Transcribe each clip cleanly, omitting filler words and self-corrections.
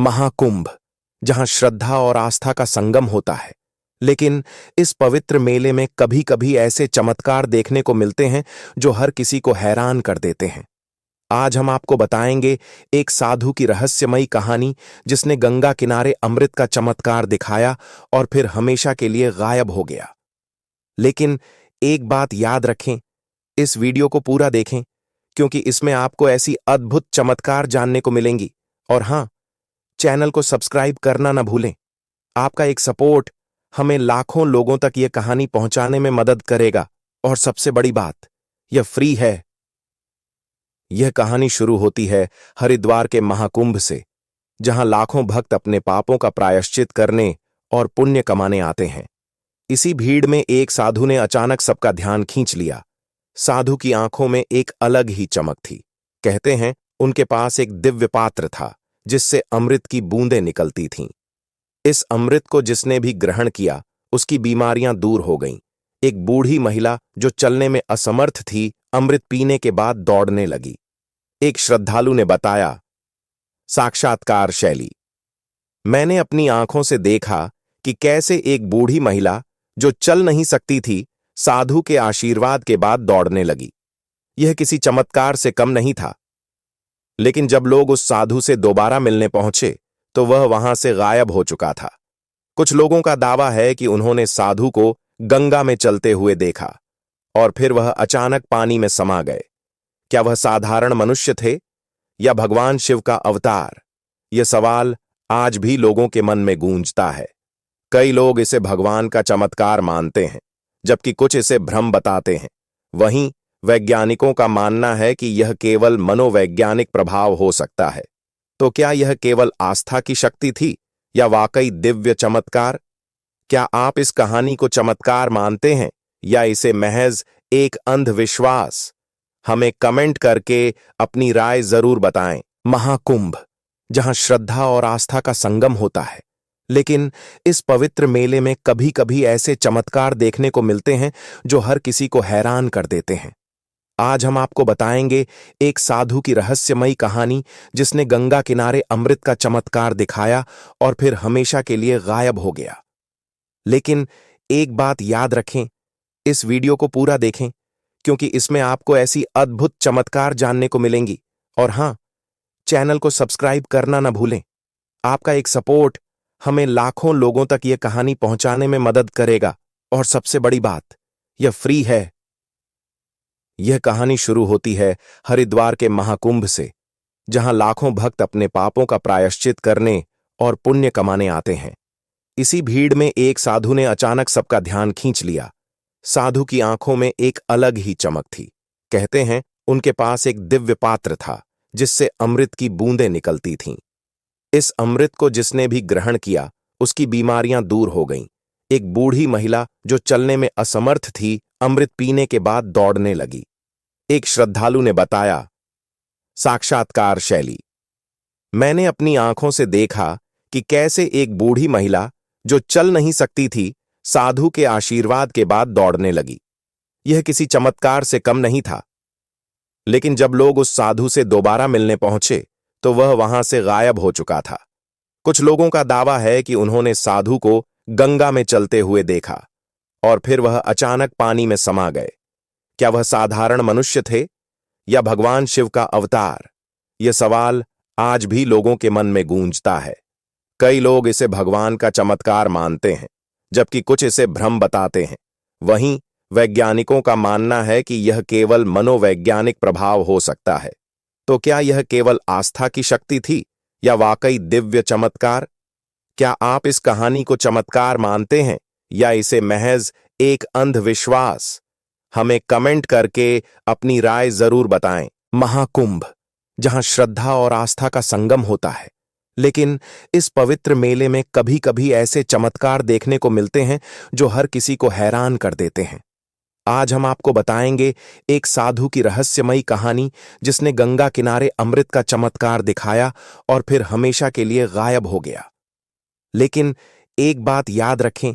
महाकुंभ, जहां श्रद्धा और आस्था का संगम होता है। लेकिन इस पवित्र मेले में कभी कभी ऐसे चमत्कार देखने को मिलते हैं जो हर किसी को हैरान कर देते हैं। आज हम आपको बताएंगे एक साधु की रहस्यमयी कहानी जिसने गंगा किनारे अमृत का चमत्कार दिखाया और फिर हमेशा के लिए गायब हो गया। लेकिन एक बात याद रखें, इस वीडियो को पूरा देखें क्योंकि इसमें आपको ऐसी अद्भुत चमत्कार जानने को मिलेंगी। और हां, चैनल को सब्सक्राइब करना ना भूलें। आपका एक सपोर्ट हमें लाखों लोगों तक यह कहानी पहुंचाने में मदद करेगा। और सबसे बड़ी बात, यह फ्री है। यह कहानी शुरू होती है हरिद्वार के महाकुंभ से, जहां लाखों भक्त अपने पापों का प्रायश्चित करने और पुण्य कमाने आते हैं। इसी भीड़ में एक साधु ने अचानक सबका ध्यान खींच लिया। साधु की आंखों में एक अलग ही चमक थी। कहते हैं उनके पास एक दिव्य पात्र था जिससे अमृत की बूंदें निकलती थीं। इस अमृत को जिसने भी ग्रहण किया उसकी बीमारियां दूर हो गईं। एक बूढ़ी महिला जो चलने में असमर्थ थी, अमृत पीने के बाद दौड़ने लगी। एक श्रद्धालु ने बताया, साक्षात्कार शैली, मैंने अपनी आंखों से देखा कि कैसे एक बूढ़ी महिला जो चल नहीं सकती थी, साधु के आशीर्वाद के बाद दौड़ने लगी। यह किसी चमत्कार से कम नहीं था। लेकिन जब लोग उस साधु से दोबारा मिलने पहुंचे तो वह वहां से गायब हो चुका था। कुछ लोगों का दावा है कि उन्होंने साधु को गंगा में चलते हुए देखा और फिर वह अचानक पानी में समा गए। क्या वह साधारण मनुष्य थे या भगवान शिव का अवतार? यह सवाल आज भी लोगों के मन में गूंजता है। कई लोग इसे भगवान का चमत्कार मानते हैं, जबकि कुछ इसे भ्रम बताते हैं। वहीं वैज्ञानिकों का मानना है कि यह केवल मनोवैज्ञानिक प्रभाव हो सकता है। तो क्या यह केवल आस्था की शक्ति थी या वाकई दिव्य चमत्कार? क्या आप इस कहानी को चमत्कार मानते हैं या इसे महज एक अंधविश्वास? हमें कमेंट करके अपनी राय जरूर बताएं। महाकुंभ, जहां श्रद्धा और आस्था का संगम होता है। लेकिन इस पवित्र मेले में कभी कभी ऐसे चमत्कार देखने को मिलते हैं जो हर किसी को हैरान कर देते हैं। आज हम आपको बताएंगे एक साधु की रहस्यमयी कहानी जिसने गंगा किनारे अमृत का चमत्कार दिखाया और फिर हमेशा के लिए गायब हो गया। लेकिन एक बात याद रखें, इस वीडियो को पूरा देखें क्योंकि इसमें आपको ऐसी अद्भुत चमत्कार जानने को मिलेंगी। और हां, चैनल को सब्सक्राइब करना ना भूलें। आपका एक सपोर्ट हमें लाखों लोगों तक यह कहानी पहुंचाने में मदद करेगा। और सबसे बड़ी बात, यह फ्री है। यह कहानी शुरू होती है हरिद्वार के महाकुंभ से, जहां लाखों भक्त अपने पापों का प्रायश्चित करने और पुण्य कमाने आते हैं। इसी भीड़ में एक साधु ने अचानक सबका ध्यान खींच लिया। साधु की आंखों में एक अलग ही चमक थी। कहते हैं उनके पास एक दिव्य पात्र था जिससे अमृत की बूंदें निकलती थीं। इस अमृत को जिसने भी ग्रहण किया उसकी बीमारियां दूर हो गईं। एक बूढ़ी महिला जो चलने में असमर्थ थी, अमृत पीने के बाद दौड़ने लगी। एक श्रद्धालु ने बताया, साक्षात्कार शैली, मैंने अपनी आंखों से देखा कि कैसे एक बूढ़ी महिला जो चल नहीं सकती थी, साधु के आशीर्वाद के बाद दौड़ने लगी। यह किसी चमत्कार से कम नहीं था। लेकिन जब लोग उस साधु से दोबारा मिलने पहुंचे तो वह वहां से गायब हो चुका था। कुछ लोगों का दावा है कि उन्होंने साधु को गंगा में चलते हुए देखा और फिर वह अचानक पानी में समा गए। क्या वह साधारण मनुष्य थे या भगवान शिव का अवतार? यह सवाल आज भी लोगों के मन में गूंजता है। कई लोग इसे भगवान का चमत्कार मानते हैं, जबकि कुछ इसे भ्रम बताते हैं। वहीं वैज्ञानिकों का मानना है कि यह केवल मनोवैज्ञानिक प्रभाव हो सकता है। तो क्या यह केवल आस्था की शक्ति थी या वाकई दिव्य चमत्कार? क्या आप इस कहानी को चमत्कार मानते हैं या इसे महज एक अंधविश्वास? हमें कमेंट करके अपनी राय जरूर बताएं। महाकुंभ, जहां श्रद्धा और आस्था का संगम होता है। लेकिन इस पवित्र मेले में कभी कभी ऐसे चमत्कार देखने को मिलते हैं जो हर किसी को हैरान कर देते हैं। आज हम आपको बताएंगे एक साधु की रहस्यमयी कहानी जिसने गंगा किनारे अमृत का चमत्कार दिखाया और फिर हमेशा के लिए गायब हो गया। लेकिन एक बात याद रखें,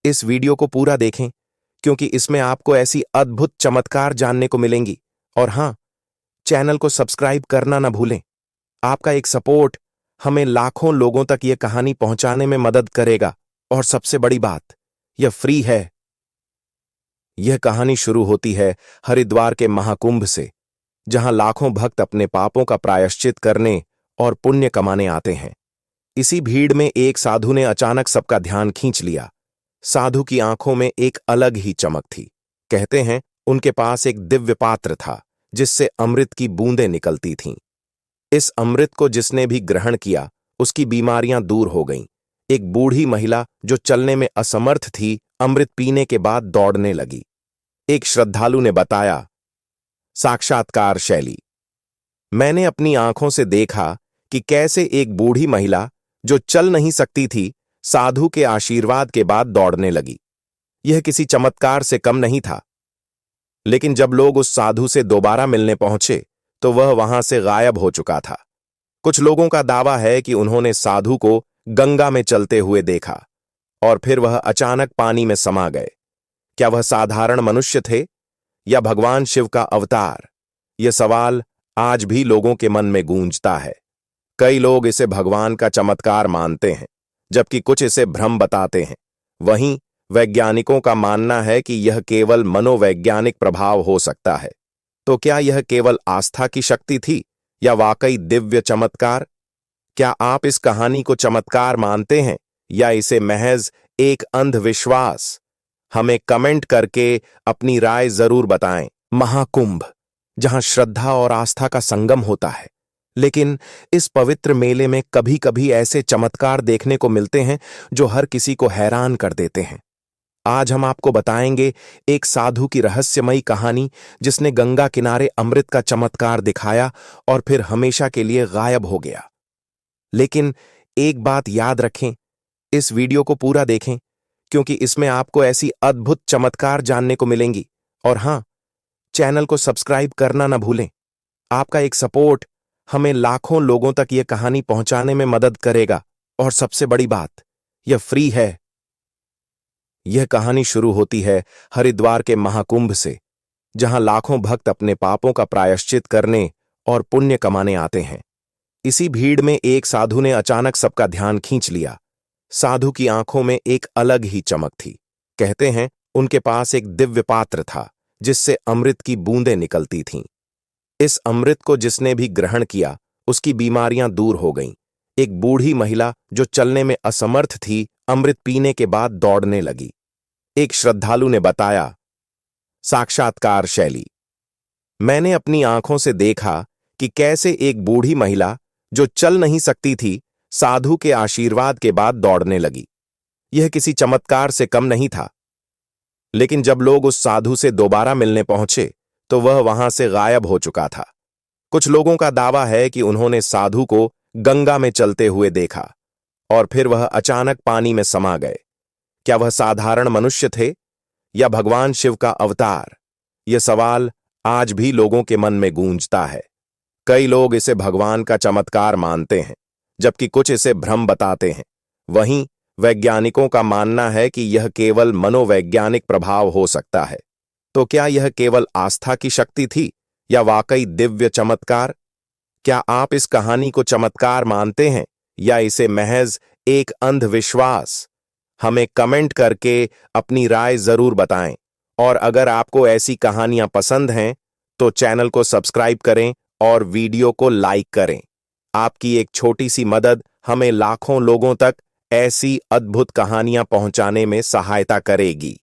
इस वीडियो को पूरा देखें क्योंकि इसमें आपको ऐसी अद्भुत चमत्कार जानने को मिलेंगी। और हां, चैनल को सब्सक्राइब करना ना भूलें। आपका एक सपोर्ट हमें लाखों लोगों तक ये कहानी पहुंचाने में मदद करेगा। और सबसे बड़ी बात, यह फ्री है। यह कहानी शुरू होती है हरिद्वार के महाकुंभ से, जहां लाखों भक्त अपने पापों का प्रायश्चित करने और पुण्य कमाने आते हैं। इसी भीड़ में एक साधु ने अचानक सबका ध्यान खींच लिया। साधु की आंखों में एक अलग ही चमक थी। कहते हैं उनके पास एक दिव्य पात्र था जिससे अमृत की बूंदें निकलती थीं। इस अमृत को जिसने भी ग्रहण किया उसकी बीमारियां दूर हो गईं। एक बूढ़ी महिला जो चलने में असमर्थ थी, अमृत पीने के बाद दौड़ने लगी। एक श्रद्धालु ने बताया, साक्षात्कार शैली, मैंने अपनी आंखों से देखा कि कैसे एक बूढ़ी महिला जो चल नहीं सकती थी, साधु के आशीर्वाद के बाद दौड़ने लगी। यह किसी चमत्कार से कम नहीं था। लेकिन जब लोग उस साधु से दोबारा मिलने पहुंचे तो वह वहां से गायब हो चुका था। कुछ लोगों का दावा है कि उन्होंने साधु को गंगा में चलते हुए देखा और फिर वह अचानक पानी में समा गए। क्या वह साधारण मनुष्य थे या भगवान शिव का अवतार? यह सवाल आज भी लोगों के मन में गूंजता है। कई लोग इसे भगवान का चमत्कार मानते हैं, जबकि कुछ इसे भ्रम बताते हैं। वहीं वैज्ञानिकों का मानना है कि यह केवल मनोवैज्ञानिक प्रभाव हो सकता है। तो क्या यह केवल आस्था की शक्ति थी या वाकई दिव्य चमत्कार? क्या आप इस कहानी को चमत्कार मानते हैं या इसे महज एक अंधविश्वास? हमें कमेंट करके अपनी राय जरूर बताएं। महाकुंभ, जहां श्रद्धा और आस्था का संगम होता है, लेकिन इस पवित्र मेले में कभी कभी ऐसे चमत्कार देखने को मिलते हैं जो हर किसी को हैरान कर देते हैं। आज हम आपको बताएंगे एक साधु की रहस्यमयी कहानी जिसने गंगा किनारे अमृत का चमत्कार दिखाया और फिर हमेशा के लिए गायब हो गया। लेकिन एक बात याद रखें, इस वीडियो को पूरा देखें, क्योंकि इसमें आपको ऐसी अद्भुत चमत्कार जानने को मिलेंगी। और हां, चैनल को सब्सक्राइब करना ना भूलें। आपका एक सपोर्ट हमें लाखों लोगों तक यह कहानी पहुंचाने में मदद करेगा। और सबसे बड़ी बात, यह फ्री है। यह कहानी शुरू होती है हरिद्वार के महाकुंभ से, जहां लाखों भक्त अपने पापों का प्रायश्चित करने और पुण्य कमाने आते हैं। इसी भीड़ में एक साधु ने अचानक सबका ध्यान खींच लिया। साधु की आंखों में एक अलग ही चमक थी। कहते हैं उनके पास एक दिव्य पात्र था जिससे अमृत की बूंदें निकलती थीं। इस अमृत को जिसने भी ग्रहण किया उसकी बीमारियां दूर हो गईं। एक बूढ़ी महिला जो चलने में असमर्थ थी, अमृत पीने के बाद दौड़ने लगी। एक श्रद्धालु ने बताया, साक्षात्कार शैली, मैंने अपनी आंखों से देखा कि कैसे एक बूढ़ी महिला जो चल नहीं सकती थी, साधु के आशीर्वाद के बाद दौड़ने लगी। यह किसी चमत्कार से कम नहीं था। लेकिन जब लोग उस साधु से दोबारा मिलने पहुंचे तो वह वहां से गायब हो चुका था। कुछ लोगों का दावा है कि उन्होंने साधु को गंगा में चलते हुए देखा और फिर वह अचानक पानी में समा गए। क्या वह साधारण मनुष्य थे या भगवान शिव का अवतार? यह सवाल आज भी लोगों के मन में गूंजता है। कई लोग इसे भगवान का चमत्कार मानते हैं, जबकि कुछ इसे भ्रम बताते हैं। वहीं वैज्ञानिकों का मानना है कि यह केवल मनोवैज्ञानिक प्रभाव हो सकता है। तो क्या यह केवल आस्था की शक्ति थी या वाकई दिव्य चमत्कार? क्या आप इस कहानी को चमत्कार मानते हैं या इसे महज एक अंधविश्वास? हमें कमेंट करके अपनी राय जरूर बताएं। और अगर आपको ऐसी कहानियां पसंद हैं तो चैनल को सब्सक्राइब करें और वीडियो को लाइक करें। आपकी एक छोटी सी मदद हमें लाखों लोगों तक ऐसी अद्भुत कहानियां पहुंचाने में सहायता करेगी।